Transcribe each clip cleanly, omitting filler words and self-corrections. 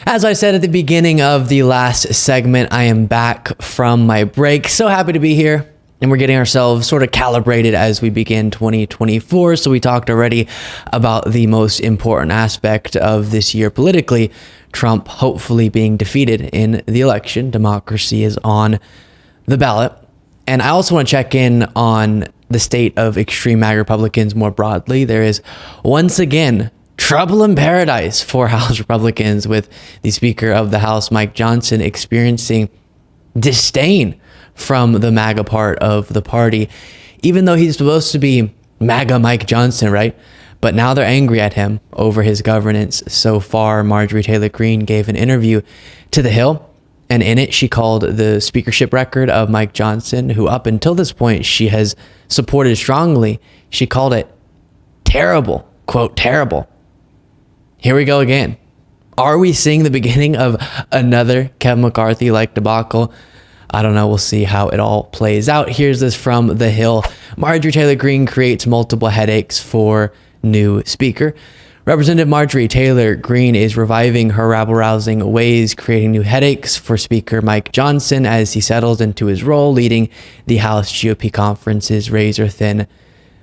As I said at the beginning of the last segment, I am back from my break. So happy to be here. And we're getting ourselves sort of calibrated as we begin 2024. So we talked already about the most important aspect of this year politically, Trump hopefully being defeated in the election. Democracy is on the ballot. And I also want to check in on the state of extreme MAGA Republicans more broadly. There is once again trouble in paradise for House Republicans, with the Speaker of the House, Mike Johnson, experiencing disdain from the MAGA part of the party, even though he's supposed to be MAGA Mike Johnson, right? But now they're angry at him over his governance so far. Marjorie Taylor Greene gave an interview to The Hill, and in it, she called the speakership record of Mike Johnson, who up until this point she has supported strongly, she called it terrible, quote, terrible. Here we go again. Are we seeing the beginning of another Kevin McCarthy-like debacle? I don't know. We'll see how it all plays out. Here's this from The Hill. Marjorie Taylor Greene creates multiple headaches for new speaker. Representative Marjorie Taylor Greene is reviving her rabble-rousing ways, creating new headaches for Speaker Mike Johnson as he settles into his role, leading the House GOP conference's razor-thin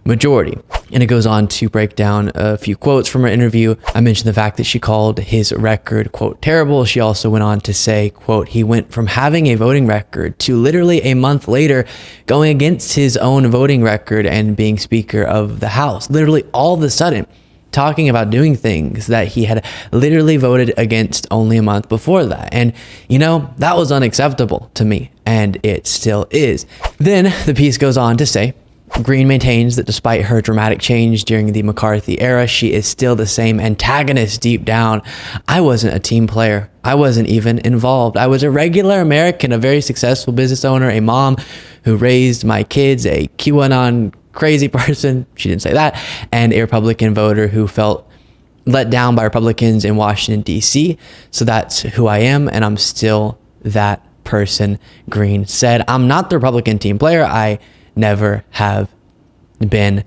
majority. And it goes on to break down a few quotes from her interview. I mentioned the fact that she called his record, quote, terrible. She also went on to say, quote, he went from having a voting record to literally a month later going against his own voting record and being Speaker of the House. Literally all of a sudden talking about doing things that he had literally voted against only a month before that. And, you know, that was unacceptable to me, and it still is. Then the piece goes on to say, Greene maintains that despite her dramatic change during the McCarthy era, she is still the same antagonist deep down. I wasn't a team player. I wasn't even involved. I was a regular American, a very successful business owner, a mom who raised my kids, a QAnon crazy person, she didn't say that, and a Republican voter who felt let down by Republicans in Washington, D.C. So that's who I am, and I'm still that person, Greene said. I'm not the Republican team player. I never have been,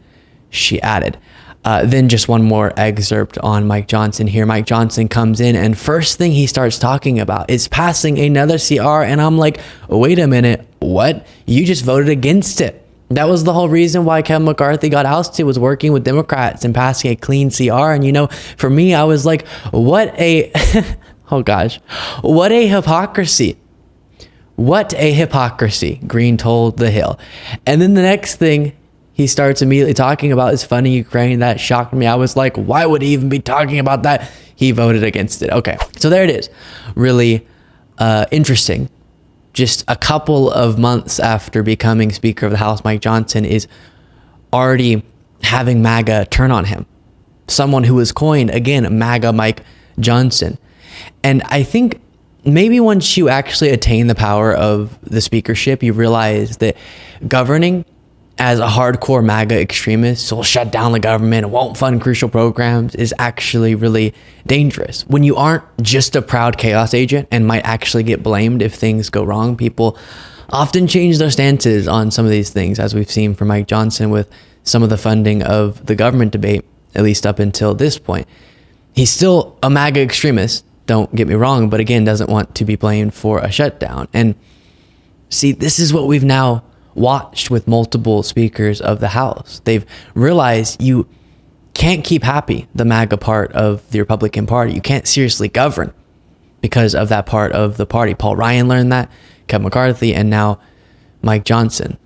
she added. Then just one more excerpt on Mike Johnson here. Mike Johnson comes in, and first thing he starts talking about is passing another CR. And I'm like, wait a minute, what? You just voted against it. That was the whole reason why Kevin McCarthy got ousted, was working with Democrats and passing a clean CR. And, you know, for me, I was like, what a, oh gosh, what a hypocrisy. What a hypocrisy, Greene told The Hill. And then the next thing he starts immediately talking about is funding Ukraine. That shocked me. I was like, why would he even be talking about that? He voted against it. Okay, so there it is. Really interesting. Just a couple of months after becoming Speaker of the House, Mike Johnson is already having MAGA turn on him. Someone who was coined, again, MAGA Mike Johnson. And I think maybe once you actually attain the power of the speakership, you realize that governing as a hardcore MAGA extremist will shut down the government and won't fund crucial programs is actually really dangerous. When you aren't just a proud chaos agent and might actually get blamed if things go wrong, people often change their stances on some of these things, as we've seen from Mike Johnson with some of the funding of the government debate, at least up until this point. He's still a MAGA extremist, don't get me wrong, but again, doesn't want to be blamed for a shutdown. And see, this is what we've now watched with multiple speakers of the House. They've realized you can't keep happy the MAGA part of the Republican Party. You can't seriously govern because of that part of the party. Paul Ryan learned that, Kevin McCarthy, and now Mike Johnson.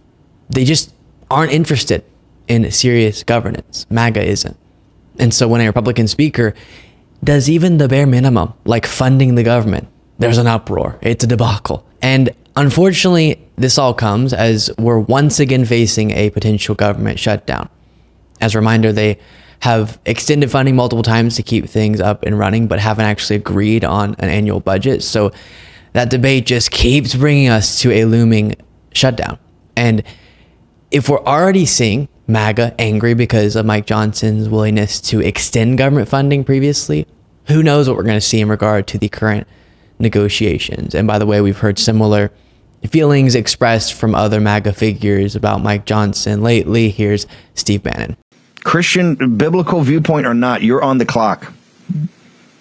They just aren't interested in serious governance. MAGA isn't. And so when a Republican speaker does even the bare minimum, like funding the government, there's an uproar. It's a debacle. And unfortunately, this all comes as we're once again facing a potential government shutdown. As a reminder, they have extended funding multiple times to keep things up and running, but haven't actually agreed on an annual budget. So that debate just keeps bringing us to a looming shutdown. And if we're already seeing MAGA angry because of Mike Johnson's willingness to extend government funding previously, who knows what we're going to see in regard to the current negotiations. And by the way, we've heard similar feelings expressed from other MAGA figures about Mike Johnson lately. Here's Steve Bannon. Christian biblical viewpoint or not, you're on the clock.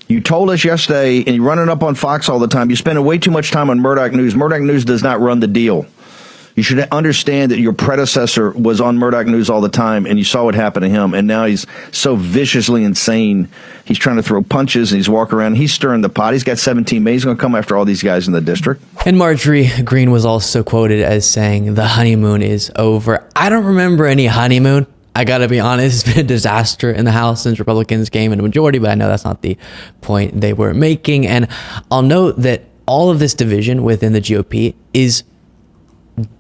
You told us yesterday, and you're running up on Fox all the time, you're spending way too much time on Murdoch News. Murdoch News does not run the deal. You should understand that your predecessor was on Murdoch News all the time, and you saw what happened to him, and now he's so viciously insane. He's trying to throw punches, and he's walking around. He's stirring the pot. He's got 17 men. He's going to come after all these guys in the district. And Marjorie Greene was also quoted as saying the honeymoon is over. I don't remember any honeymoon. I got to be honest, it's been a disaster in the House since Republicans came in a majority, but I know that's not the point they were making. And I'll note that all of this division within the GOP is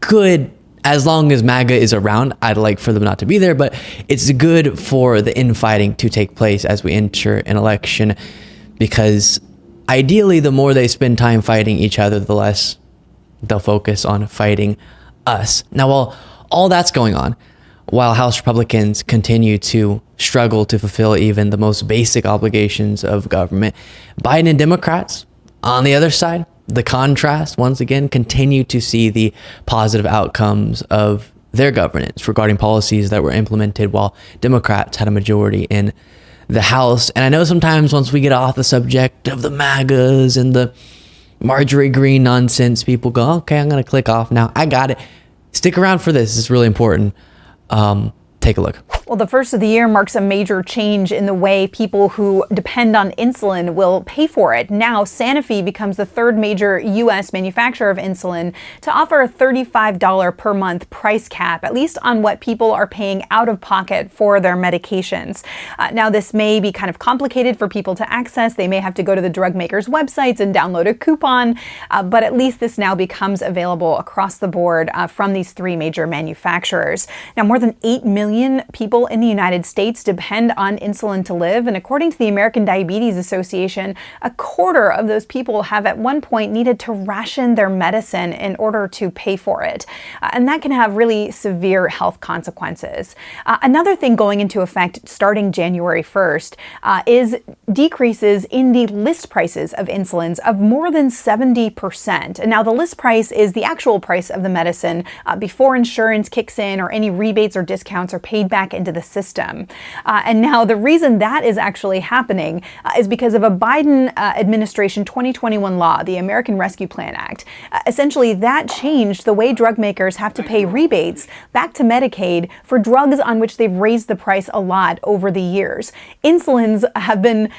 good as long as MAGA is around. I'd like for them not to be there, but it's good for the infighting to take place as we enter an election, because ideally, the more they spend time fighting each other, the less they'll focus on fighting us. Now, while all that's going on, while House Republicans continue to struggle to fulfill even the most basic obligations of government, Biden and Democrats on the other side, the contrast, once again, continue to see the positive outcomes of their governance regarding policies that were implemented while Democrats had a majority in the House. And I know sometimes once we get off the subject of the MAGAs and the Marjorie Greene nonsense, people go, okay, I'm going to click off now. I got it. Stick around for this. It's really important. Take a look. Well, the first of the year marks a major change in the way people who depend on insulin will pay for it. Now, Sanofi becomes the third major U.S. manufacturer of insulin to offer a $35 per month price cap, at least on what people are paying out of pocket for their medications. Now, this may be kind of complicated for people to access. They may have to go to the drug makers' websites and download a coupon, but at least this now becomes available across the board from these three major manufacturers. Now, more than 8 million people in the United States depend on insulin to live, and according to the American Diabetes Association, a quarter of those people have at one point needed to ration their medicine in order to pay for it, and that can have really severe health consequences. Another thing going into effect starting January 1st is decreases in the list prices of insulins of more than 70%. And now the list price is the actual price of the medicine before insurance kicks in or any rebates or discounts are paid back into the system. And now the reason that is actually happening is because of a Biden administration 2021 law, the American Rescue Plan Act. Essentially, that changed the way drug makers have to pay rebates back to Medicaid for drugs on which they've raised the price a lot over the years. Insulins have been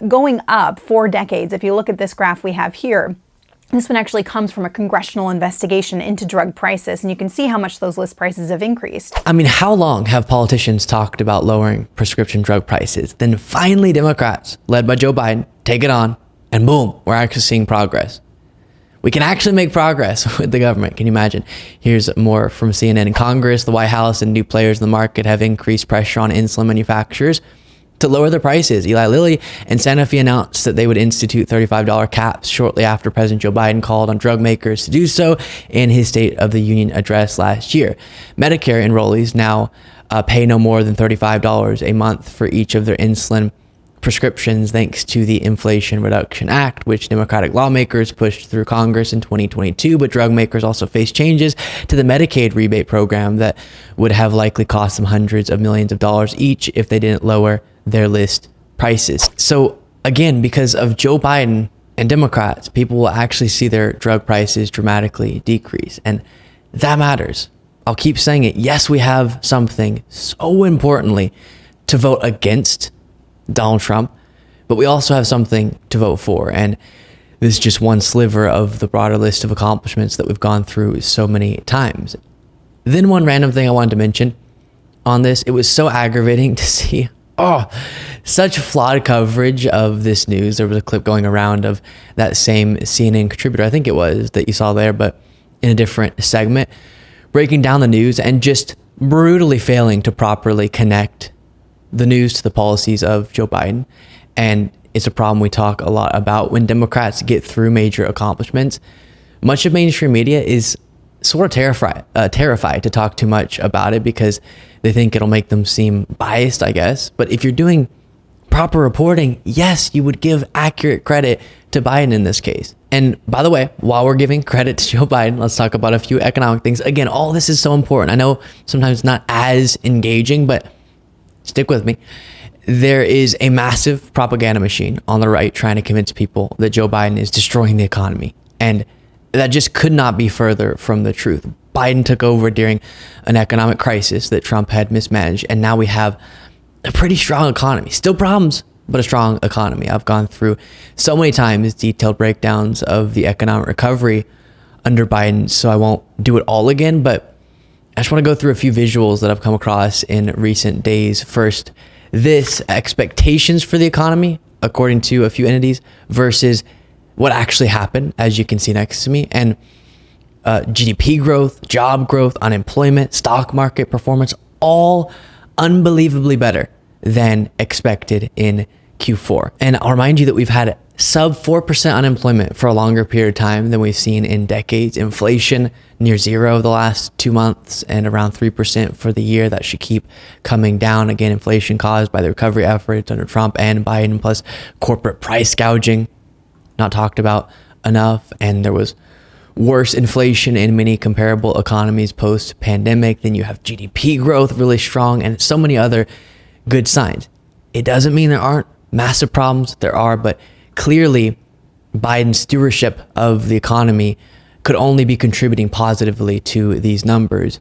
going up for decades. If you look at this graph we have here, this one actually comes from a congressional investigation into drug prices, and you can see how much those list prices have increased. I mean, how long have politicians talked about lowering prescription drug prices? Then finally, Democrats, led by Joe Biden, take it on, and boom, we're actually seeing progress. We can actually make progress with the government. Can you imagine? Here's more from CNN. In Congress, the White House, and new players in the market have increased pressure on insulin manufacturers to lower their prices. Eli Lilly and Sanofi announced that they would institute $35 caps shortly after President Joe Biden called on drug makers to do so in his State of the Union address last year. Medicare enrollees now pay no more than $35 a month for each of their insulin prescriptions, thanks to the Inflation Reduction Act, which Democratic lawmakers pushed through Congress in 2022. But drug makers also face changes to the Medicaid rebate program that would have likely cost them hundreds of millions of dollars each if they didn't lower their list prices. So again, because of Joe Biden and Democrats, people will actually see their drug prices dramatically decrease. And that matters. I'll keep saying it. Yes, we have something so importantly to vote against Donald Trump, but we also have something to vote for. And this is just one sliver of the broader list of accomplishments that we've gone through so many times. Then one random thing I wanted to mention on this, it was so aggravating to see such flawed coverage of this news. There was a clip going around of that same CNN contributor, I think it was, that you saw there, but in a different segment, breaking down the news and just brutally failing to properly connect the news to the policies of Joe Biden. And it's a problem we talk a lot about when Democrats get through major accomplishments. Much of mainstream media is sort of terrified to talk too much about it because they think it'll make them seem biased, I guess. But if you're doing proper reporting, yes, you would give accurate credit to Biden in this case. And by the way, while we're giving credit to Joe Biden, let's talk about a few economic things. Again, all this is so important. I know sometimes not as engaging, but stick with me. there is a massive propaganda machine on the right trying to convince people that Joe Biden is destroying the economy. And that just could not be further from the truth. Biden took over during an economic crisis that Trump had mismanaged. And now we have a pretty strong economy. Still problems, but a strong economy. I've gone through so many times detailed breakdowns of the economic recovery under Biden, so I won't do it all again. But I just want to go through a few visuals that I've come across in recent days. First, this expectations for the economy, according to a few entities, versus what actually happened, as you can see next to me. And GDP growth, job growth, unemployment, stock market performance, all unbelievably better than expected in Q4. And I'll remind you that we've had sub 4% unemployment for a longer period of time than we've seen in decades. Inflation near zero the last 2 months and around 3% for the year. That should keep coming down. Again, inflation caused by the recovery efforts under Trump and Biden, plus corporate price gouging, not talked about enough. And there was worse inflation in many comparable economies post-pandemic. Then you have GDP growth really strong and so many other good signs. It doesn't mean there aren't massive problems. There are, but clearly Biden's stewardship of the economy could only be contributing positively to these numbers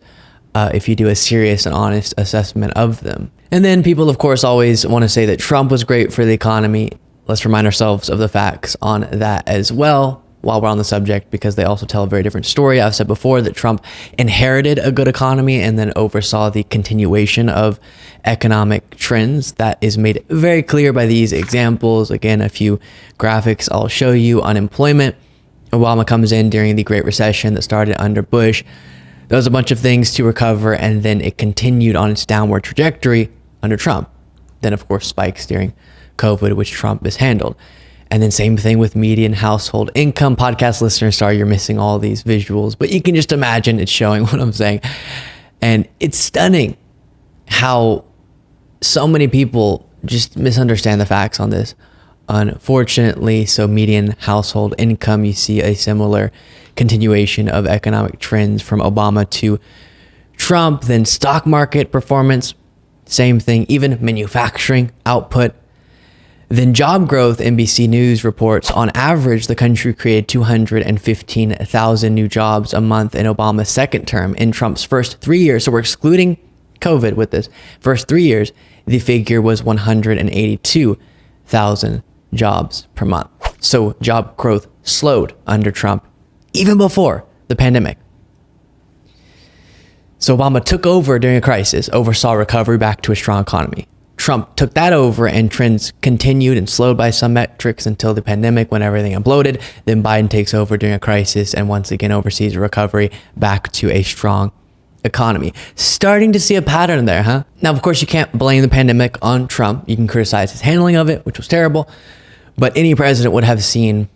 if you do a serious and honest assessment of them. And then people, of course, always want to say that Trump was great for the economy. Let's remind ourselves of the facts on that as well while we're on the subject, because they also tell a very different story. I've said before that Trump inherited a good economy and then oversaw the continuation of economic trends. That is made very clear by these examples. Again, a few graphics I'll show you. Unemployment. Obama comes in during the Great Recession that started under Bush. There was a bunch of things to recover, and then it continued on its downward trajectory under Trump. Then, of course, spikes during COVID, which Trump has handled. And then same thing with median household income. Podcast listeners, sorry you're missing all these visuals, but you can just imagine it's showing what I'm saying. And it's stunning how so many people just misunderstand the facts on this, unfortunately. So median household income, you see a similar continuation of economic trends from Obama to Trump. Then stock market performance, same thing, even manufacturing output. Then job growth, NBC News reports, on average, the country created 215,000 new jobs a month in Obama's second term. In Trump's first 3 years, so we're excluding COVID with this, first 3 years, the figure was 182,000 jobs per month. So job growth slowed under Trump, even before the pandemic. So Obama took over during a crisis, oversaw recovery back to a strong economy. Trump took that over and trends continued and slowed by some metrics until the pandemic when everything imploded. Then Biden takes over during a crisis and once again oversees a recovery back to a strong economy. Starting to see a pattern there, huh? Now, of course, you can't blame the pandemic on Trump. You can criticize his handling of it, which was terrible, but any president would have seen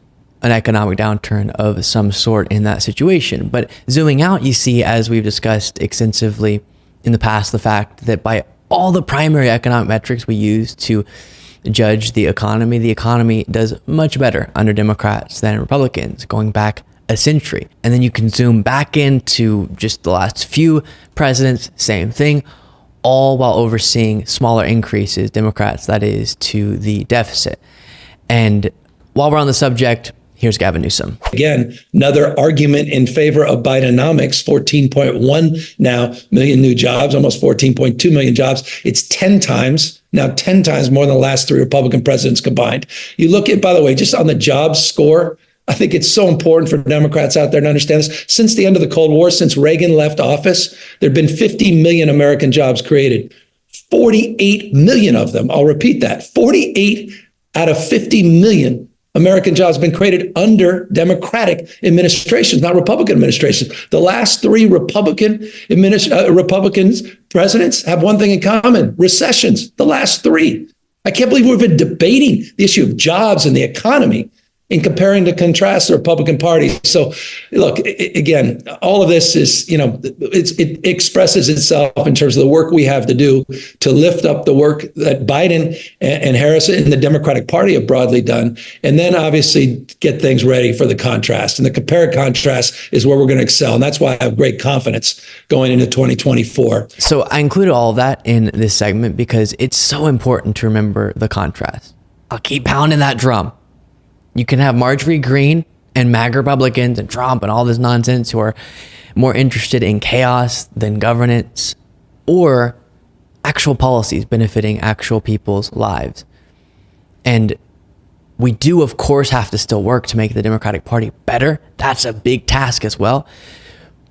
an economic downturn of some sort in that situation. But zooming out, you see, as we've discussed extensively in the past, the fact that by all the primary economic metrics we use to judge the economy does much better under Democrats than Republicans, going back a century. And then you can zoom back into just the last few presidents, same thing, all while overseeing smaller increases, Democrats, that is, to the deficit. And while we're on the subject, here's Gavin Newsom. Again, another argument in favor of Bidenomics, 14.1 now million new jobs, almost 14.2 million jobs. It's 10 times more than the last three Republican presidents combined. You look at, by the way, just on the jobs score, I think it's so important for Democrats out there to understand this. Since the end of the Cold War, since Reagan left office, there have been 50 million American jobs created. 48 million of them, I'll repeat that, 48 out of 50 million American jobs have been created under Democratic administrations, not Republican administrations. The last three Republican presidents have one thing in common: recessions. The last three. I can't believe we've been debating the issue of jobs and the economy in comparing to contrast the Republican Party. So, look, again, all of this is, it expresses itself in terms of the work we have to do to lift up the work that Biden and Harris and the Democratic Party have broadly done, and then obviously get things ready for the contrast. And the compare contrast is where we're going to excel. And that's why I have great confidence going into 2024. So I included all of that in this segment because it's so important to remember the contrast. I'll keep pounding that drum. You can have Marjorie Greene and MAGA Republicans and Trump and all this nonsense who are more interested in chaos than governance or actual policies benefiting actual people's lives. And we do, of course, have to still work to make the Democratic Party better. That's a big task as well.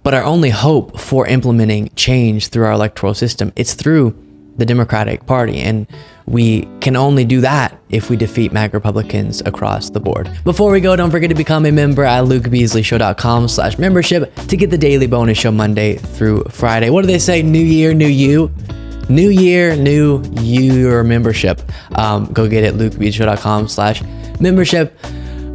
But our only hope for implementing change through our electoral system, it's through the Democratic Party. And we can only do that if we defeat MAGA Republicans across the board. Before we go, don't forget to become a member at lukebeasleyshow.com/membership to get the daily bonus show Monday through Friday. What do they say? New year, new you. New year, new your membership. Go get it, lukebeasleyshow.com/membership.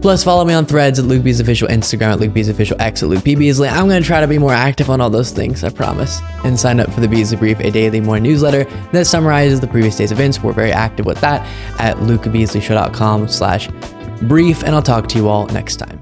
Plus, follow me on Threads at Luke Beasley Official, Instagram at Luke Beasley Official, X at Luke P. Beasley. I'm going to try to be more active on all those things, I promise. And sign up for the Beasley Brief, a daily morning newsletter that summarizes the previous day's events. We're very active with that at lukebeasleyshow.com/brief. And I'll talk to you all next time.